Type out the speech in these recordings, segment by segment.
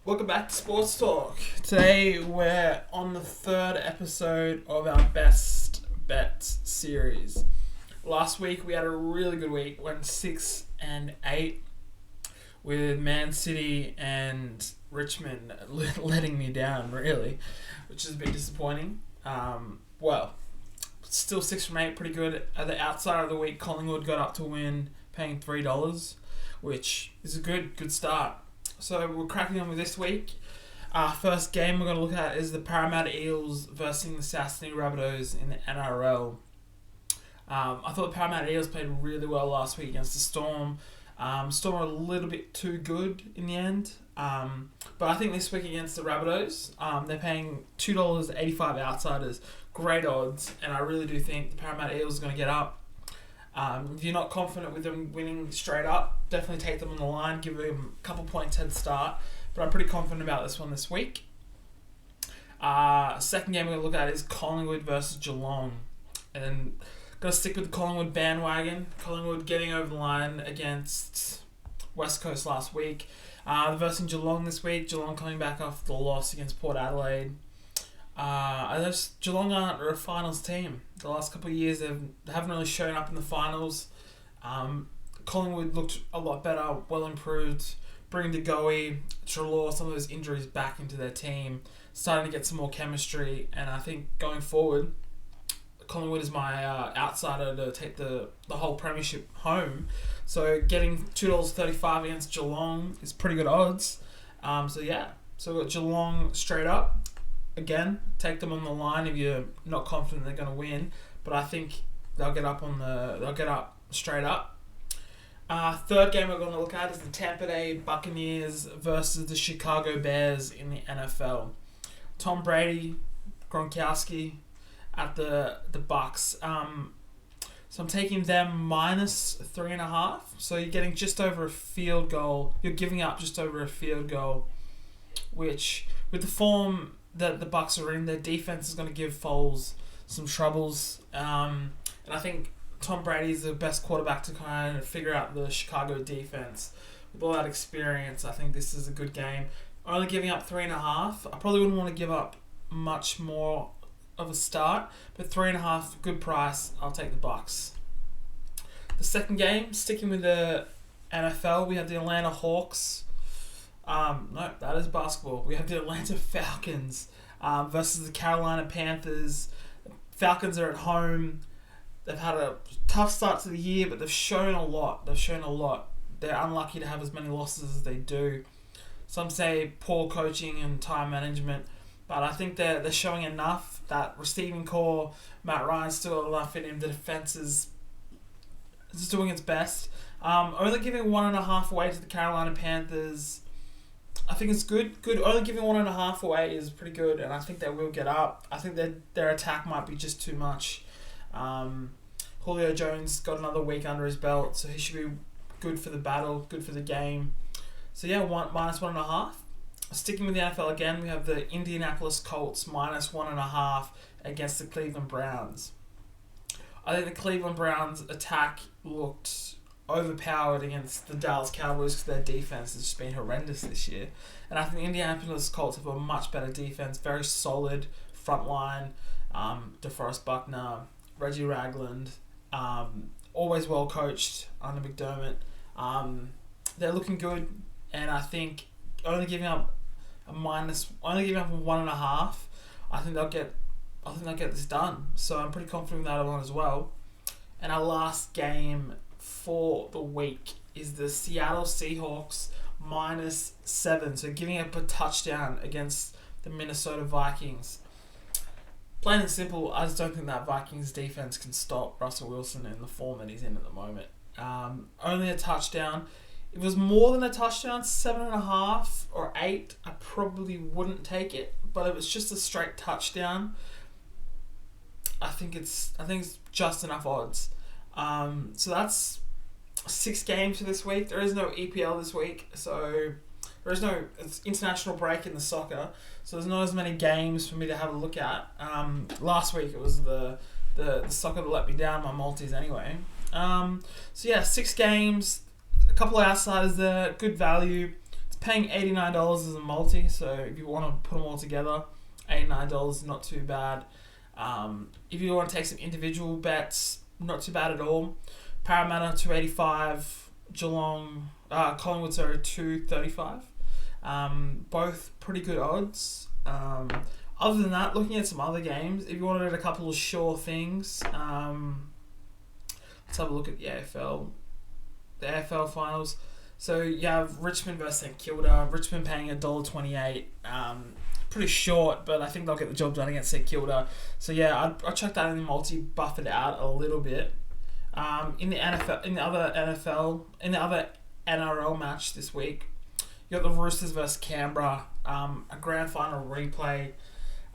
Welcome back to Sports Talk. Today we're on the third episode of our Best Bets series. Last week we had a really good week, went 6 and 8 with Man City and Richmond letting me down, really, which is a bit disappointing. Still 6 from 8, pretty good. At the outside of the week, Collingwood got up to win, paying $3, which is a good start. So we're cracking on with this week. Our first game we're going to look at is the Parramatta Eels versus the South Sydney Rabbitohs in the NRL. I thought the Parramatta Eels played really well last week against the Storm. Storm were a little bit too good in the end. But I think this week against the Rabbitohs, they're paying $2.85 outsiders. Great odds. And I really do think the Parramatta Eels are going to get up. If you're not confident with them winning straight up, definitely take them on the line, give them a couple points head start. But I'm pretty confident about this one this week. Second game we're going to look at is Collingwood versus Geelong. And going to stick with the Collingwood bandwagon. Collingwood getting over the line against West Coast last week. Versus Geelong this week. Geelong coming back off the loss against Port Adelaide. Geelong aren't a finals team. The last couple of years they haven't really shown up in the finals. Collingwood looked a lot better, well improved. Bringing De Goey, Treloar, some of those injuries back into their team, starting to get some more chemistry. And I think going forward, Collingwood is my outsider to take the whole premiership home. So getting $2.35 against Geelong is pretty good odds. So we've got Geelong straight up. Again, take them on the line if you're not confident they're going to win, but I think they'll get up straight up. Third game we're going to look at is the Tampa Bay Buccaneers versus the Chicago Bears in the NFL. Tom Brady, Gronkowski at the Bucks. So I'm taking them minus 3.5. So you're getting just over a field goal. You're giving up just over a field goal, which with the form that the Bucks are in, their defense is going to give Foles some troubles. And I think Tom Brady is the best quarterback to kind of figure out the Chicago defense. With all that experience, I think this is a good game. Only giving up 3.5. I probably wouldn't want to give up much more of a start, but 3.5, good price. I'll take the Bucks. The second game, sticking with the NFL, we have the Atlanta Hawks. No, that is basketball. We have the Atlanta Falcons versus the Carolina Panthers. Falcons are at home. They've had a tough start to the year, but they've shown a lot. They're unlucky to have as many losses as they do. Some say poor coaching and time management, but I think they're showing enough. That receiving core, Matt Ryan's still got enough in him. The defense is doing its best. Only giving 1.5 away to the Carolina Panthers. I think it's good. Only giving 1.5 away is pretty good, and I think they will get up. I think their attack might be just too much. Julio Jones got another week under his belt, so he should be good for the battle, good for the game. So minus 1.5. Sticking with the NFL again, we have the Indianapolis Colts minus 1.5 against the Cleveland Browns. I think the Cleveland Browns attack looked overpowered against the Dallas Cowboys because their defense has just been horrendous this year. And I think the Indianapolis Colts have a much better defense, very solid front line. DeForest Buckner, Reggie Ragland, always well coached under McDermott. They're looking good, and I think only giving up 1.5. I think they'll get this done. So I'm pretty confident in that one as well. And our last game for the week is the Seattle Seahawks minus 7. So giving up a touchdown against the Minnesota Vikings. Plain and simple, I just don't think that Vikings defense can stop Russell Wilson in the form that he's in at the moment. Only a touchdown. If it was more than a touchdown, 7.5 or 8, I probably wouldn't take it. But if it's just a straight touchdown, I think it's just enough odds. So that's 6 games for this week. There is no EPL this week, so it's international break in the soccer, so there's not as many games for me to have a look at. Last week it was the soccer that let me down, my Maltese anyway. 6 games, a couple of outsiders there, good value. It's paying $89 as a multi, so if you want to put them all together, $89 is not too bad. If you want to take some individual bets, not too bad at all. Parramatta 285, Geelong, Collingwood 235. Both pretty good odds. Other than that, looking at some other games, if you wanted a couple of sure things, let's have a look at the AFL finals. So you have Richmond versus St Kilda. Richmond paying $1.28. Pretty short, but I think they'll get the job done against St Kilda. So yeah, I'd chuck that in the multi, buff it out a little bit. In the other NRL match this week, you got the Roosters versus Canberra, a grand final replay.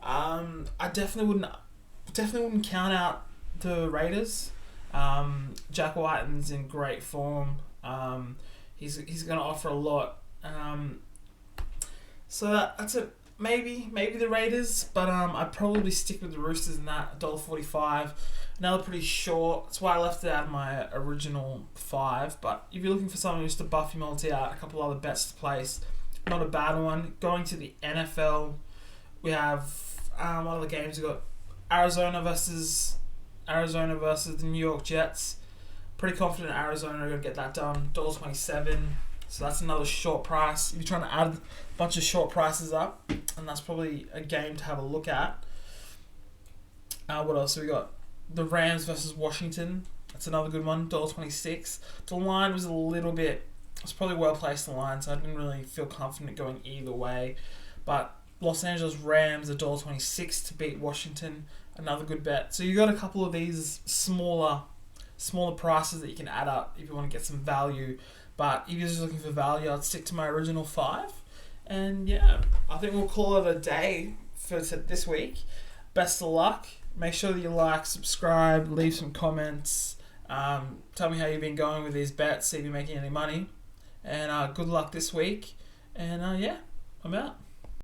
I definitely wouldn't count out the Raiders. Jack Whiten's in great form. He's going to offer a lot. So that's it. Maybe the Raiders, but I'd probably stick with the Roosters in that, $1.45. Another pretty short. That's why I left it out of my original 5. But if you're looking for something just to buff your multi out, a couple other bets to place, not a bad one. Going to the NFL, we have one of the games. We've got Arizona versus the New York Jets. Pretty confident Arizona are going to get that done. $1.27. So that's another short price. If you're trying to add a bunch of short prices up, and that's probably a game to have a look at. What else have we got? The Rams versus Washington. That's another good one. $1.26. The line was a little bit... It's probably well placed, the line, so I didn't really feel confident going either way. But Los Angeles Rams, $1.26 to beat Washington. Another good bet. So you got a couple of these smaller prices that you can add up if you want to get some value. But if you're just looking for value, I'd stick to my original 5. And yeah, I think we'll call it a day for this week. Best of luck. Make sure that you like, subscribe, leave some comments. Tell me how you've been going with these bets, see if you're making any money. And good luck this week. And yeah, I'm out.